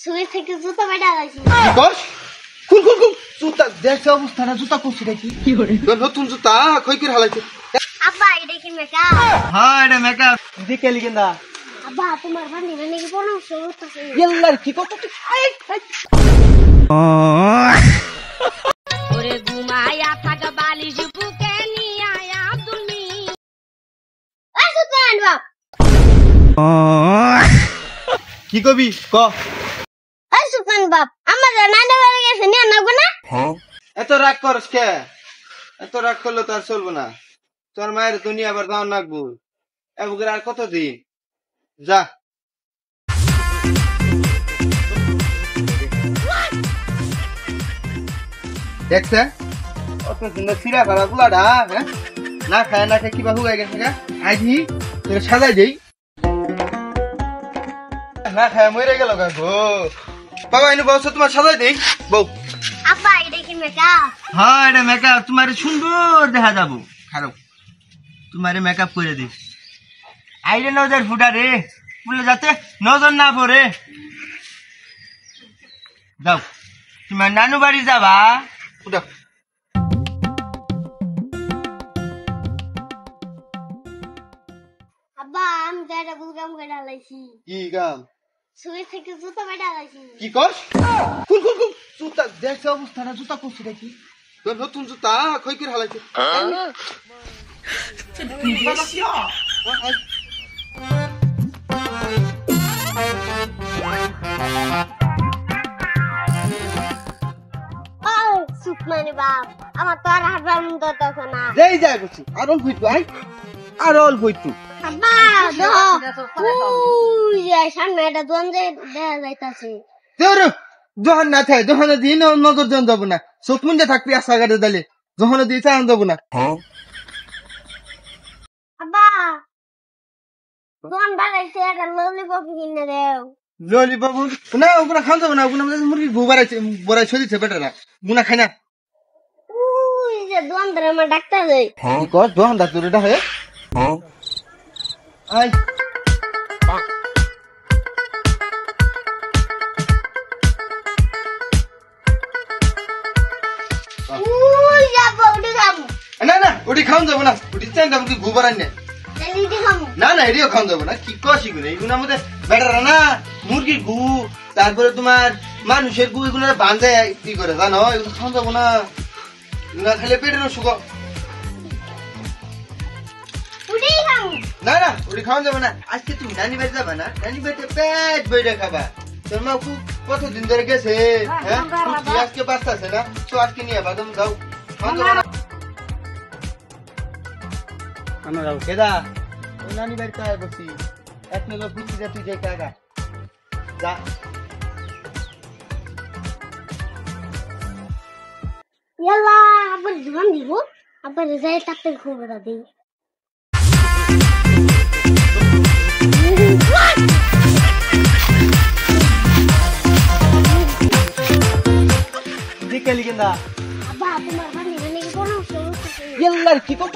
শুয়ে থেকে জুতা বেটা লাইছি কি কস খুল খুল খুল জুতা দেখছ অবস্থা না জুতা করছিস নাকি কি করে তোর নতুন জুতা কই করে হালাইছে আব্বা এটা কি মেকআপ হ্যাঁ এটা মেকআপ দিকে লিখেন দা আব্বা তোমার বান্ধি মানে কি কোনো সমস্যা আছে ইয়াল্লার কি কত তুই ওরে ঘুমায়া থাক বালিশ বুকে নিয়ে আয়া তুমি এই সুতরাং বাপ কি কবি ক এই সুতরাং বাপ আমার নানা বাড়ি গেছে নিয়ে নাগো না এত রাগ করস কে এত রাগ করলে তো আর চলবো না তোর মায়ের দুনিয়া আবার দাও নাকবো এবার আর কতদিন যা দেখছে অত সুন্দর সিরা করা গুলাডা হ্যাঁ না খায় না খায় কিবা হুগাই গেছে গা আইজি তোর সাজাই দেই না খায় মরে গেল গা গো বাবা এনে বলছো তোমার সাজাই দেই বউ আব্বা এটা কি মেকআপ হ্যাঁ এটা মেকআপ তোমার সুন্দর দেখা যাবো খারাপ তোমার মেকআপ করে দিস আইরে নজর ফুটা রে বলে যাতে নজর না পড়ে যাও তোমার নানু বাড়ি যাবা ফুটা আব্বা আমি তো এটা বুলগাম করে লাইছি কি গাম শুয়ে থেকে জুতা বেটা লাইছি কি কস খুল খুল খুল জুতা দেখছ অবস্থা না জুতা করছিস নাকি তোর নতুন জুতা কই করে হালাইছে সুতমানি বাপ আমার তো আর হাঁটবার মন করতেছে না যেই যাই বলছি আর অল্প একটু আই আর অল্প একটু আব্বা ওই যে সামনে একটা দোকান দেখা যাইতাছে তোর যখন না থাকে যখন দিন নজর দেন যাবো না চোখ মুন্ডে থাকবি আশা গাড়ি দিলে যখন দিয়ে চান যাবো না আব্বা দোকান বাড়াইছে একটা ললিপপ কিনে দেও ললিপপ না ওগুলা খাওয়া যাবো না ওগুলা মুরগি গু বাড়াইছে বড়াই সরিছে বেটারা গুনা খাই না ওই যে দোকান ধরে আমার ডাক্তার দেয় কি কর দোকান দা তোর এটা হয়ে আই ওই যাবো উঠে খাবো না না ওটি খাওয়া যাবো না ওটি চান যাবো কি গু বাড়াই না উঠে খাবো না না এটিও খাওয়া যাবো না কি কষি গুলো এইগুলোর মধ্যে বেটারা না মুরগির গু তারপরে তোমার মানুষের গু এগুলো বাঁধে কি করে জানো এগুলো খাওয়া যাবো না এগুলো খেলে পেটের অসুখ উঠেই খাবো না না ওটি খাওয়া যাবে না আজকে তুমি নানি বাড়ি যাবে না নানি বাড়িতে পেট বইটা খাবা তোর মা খুব কতদিন ধরে গেছে হ্যাঁ আজকে বাঁচতেছে না তো আজকে নিয়ে বাদাম দাও খাওয়া যাবে না আমরা যাবো কেদা ওই নানি বাড়িতে আয় বসি এক নিলো বুঝছি যে তুই যাই কাগা যা ইয়াল্লা আবার দোকান দিব আবার যাই ডাক্তার খবর দিই দিকে লিখেন না আব্বা তোমার বাড়ি মানে কি কোনো সমস্যা আছে ইয়াল্লার কি কত